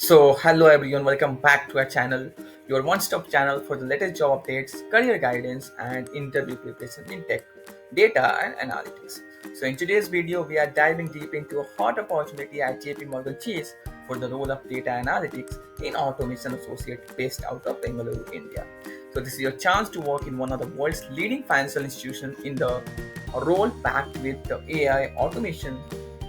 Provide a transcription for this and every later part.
Hello everyone, welcome back to our channel, your one-stop channel for the latest job updates, career guidance, and interview preparation in tech, data, and analytics. So, in today's video, we are diving deep into a hot opportunity at JPMorgan Chase for the role of data analytics in automation associate based out of Bengaluru, India. So, this is your chance to work in one of the world's leading financial institutions in the role packed with the AI automation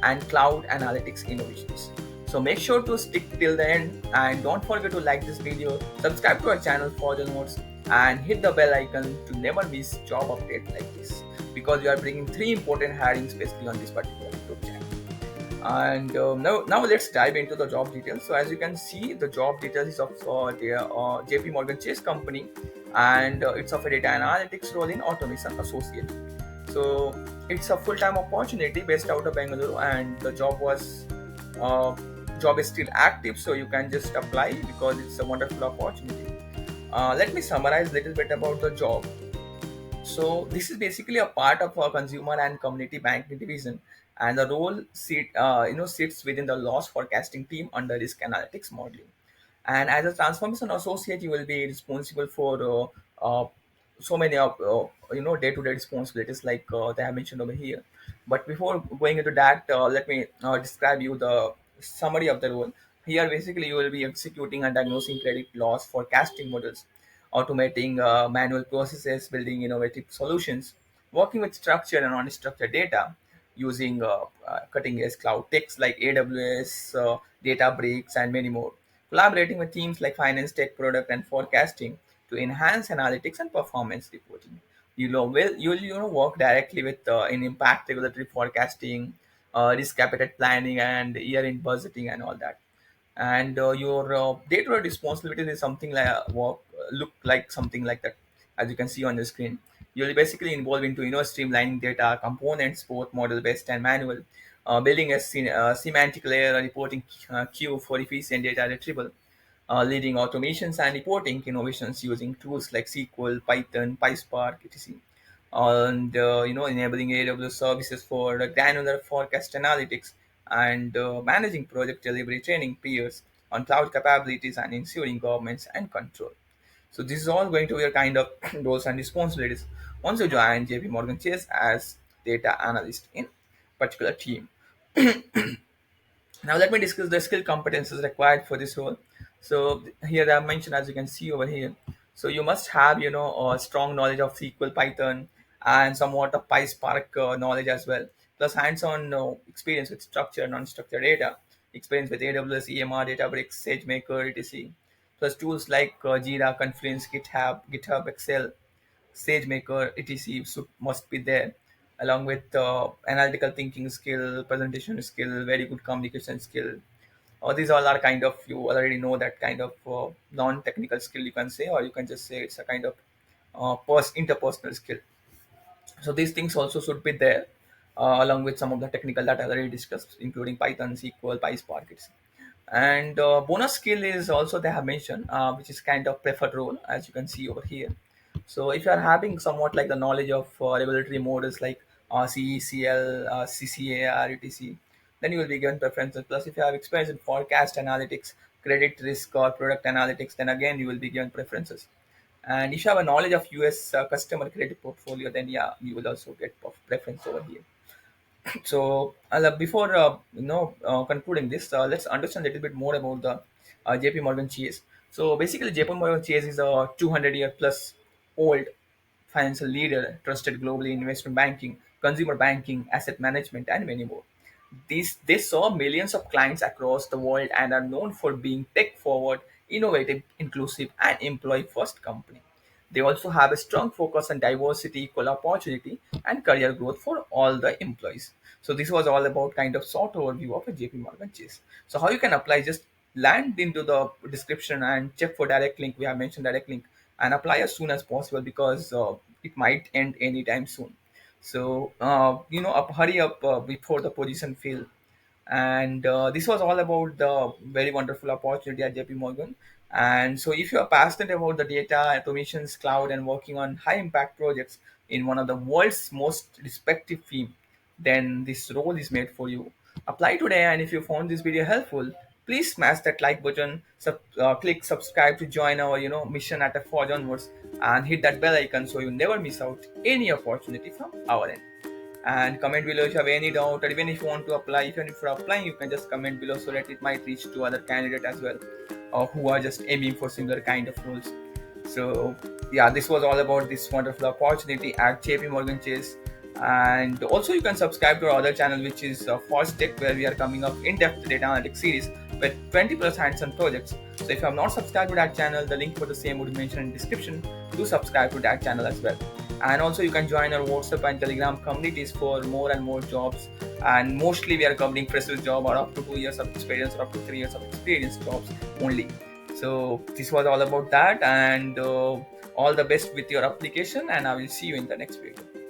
and cloud analytics innovations. So make sure to stick till the end and don't forget to like this video, subscribe to our channel for the notes and hit the bell icon to never miss job update like this because we are bringing three important hirings especially on this particular YouTube channel. And now let's dive into the job details. So as you can see, the job details is of the JP Morgan Chase company, and it's of a data analytics role in automation associate. So it's a full-time opportunity based out of Bangalore, and the uh, job is still active, so you can just apply because it's a wonderful opportunity. Let me summarize a little bit about the job. So this is basically a part of our consumer and community banking division, and the role sits within the loss forecasting team under risk analytics modeling. And as a transformation associate, you will be responsible for so many of day-to-day responsibilities like they have mentioned over here. But before going into that, let me describe you the summary of the role. Here, basically, you will be executing and diagnosing credit loss forecasting models, automating manual processes, building innovative solutions, working with structured and unstructured data, using cutting-edge cloud techs like AWS, Databricks, and many more. Collaborating with teams like finance, tech, product, and forecasting to enhance analytics and performance reporting. You'll work directly with in impact regulatory forecasting, risk appetite planning, and year-end budgeting and all that. And your day-to-day responsibilities is something like look like something like that, as you can see on the screen. You'll basically involve into streamlining data components, both model-based and manual, building a semantic layer, reporting queue for efficient data retrieval, leading automations and reporting innovations using tools like SQL, Python, PySpark, etc. And enabling AWS services for granular forecast analytics and managing project delivery, training peers on cloud capabilities, and ensuring governance and control. So this is all going to be a kind of roles and responsibilities once you join JP Morgan Chase as data analyst in particular team. Now let me discuss the skill competences required for this role. So here I have mentioned, as you can see over here. So you must have a strong knowledge of SQL, Python, and somewhat of PySpark knowledge as well. Plus hands-on experience with structured and unstructured data, experience with AWS, EMR, Databricks, SageMaker, etc. Plus tools like JIRA, Confluence, GitHub, Excel, SageMaker, etc. Must be there, along with analytical thinking skill, presentation skill, very good communication skill. These all are kind of, you already know that kind of non-technical skill, you can say, or you can just say it's a kind of interpersonal skill. So these things also should be there, along with some of the technical that I already discussed, including Python, SQL, PySpark, etc. And bonus skill is also they have mentioned, which is kind of preferred role, as you can see over here. So if you are having somewhat like the knowledge of regulatory models like CECL, CCAR, etc., then you will be given preferences. Plus, if you have experience in forecast analytics, credit risk, or product analytics, then again you will be given preferences. And if you have a knowledge of US customer credit portfolio, then yeah, you will also get preference over here. So before concluding this, let's understand a little bit more about the JP Morgan Chase. So basically, JP Morgan Chase is a 200-year plus old financial leader, trusted globally in investment banking, consumer banking, asset management, and many more. They saw millions of clients across the world and are known for being tech forward, innovative, inclusive, and employee first company. They also have a strong focus on diversity, equal opportunity, and career growth for all the employees. So this was all about kind of short overview of a JP Morgan Chase. So how you can apply, just land into the description and check for direct link. We have mentioned direct link and apply as soon as possible because it might end anytime soon. So hurry up before the position fill. And this was all about the very wonderful opportunity at JP Morgan. And so, if you are passionate about the data, automations, cloud, and working on high impact projects in one of the world's most respected firm, then this role is made for you. Apply today, and if you found this video helpful, please smash that like button, click subscribe to join our mission at a forge onwards, and hit that bell icon so you never miss out any opportunity from our end. And comment below if you have any doubt, or even if you want to apply. Even if you're applying, you can just comment below so that it might reach to other candidates as well, or who are just aiming for similar kind of roles. So yeah, this was all about this wonderful opportunity at JPMorgan Chase. And also you can subscribe to our other channel, which is Force Tech, where we are coming up in-depth data analytics series with 20 plus hands-on projects. So if you have not subscribed to that channel, the link for the same would be mentioned in the description. Do subscribe to that channel as well. And also you can join our WhatsApp and Telegram communities for more and more jobs. And mostly we are covering freshers job, or up to 2 years of experience, or up to 3 years of experience jobs only. So this was all about that, and all the best with your application, and I will see you in the next video.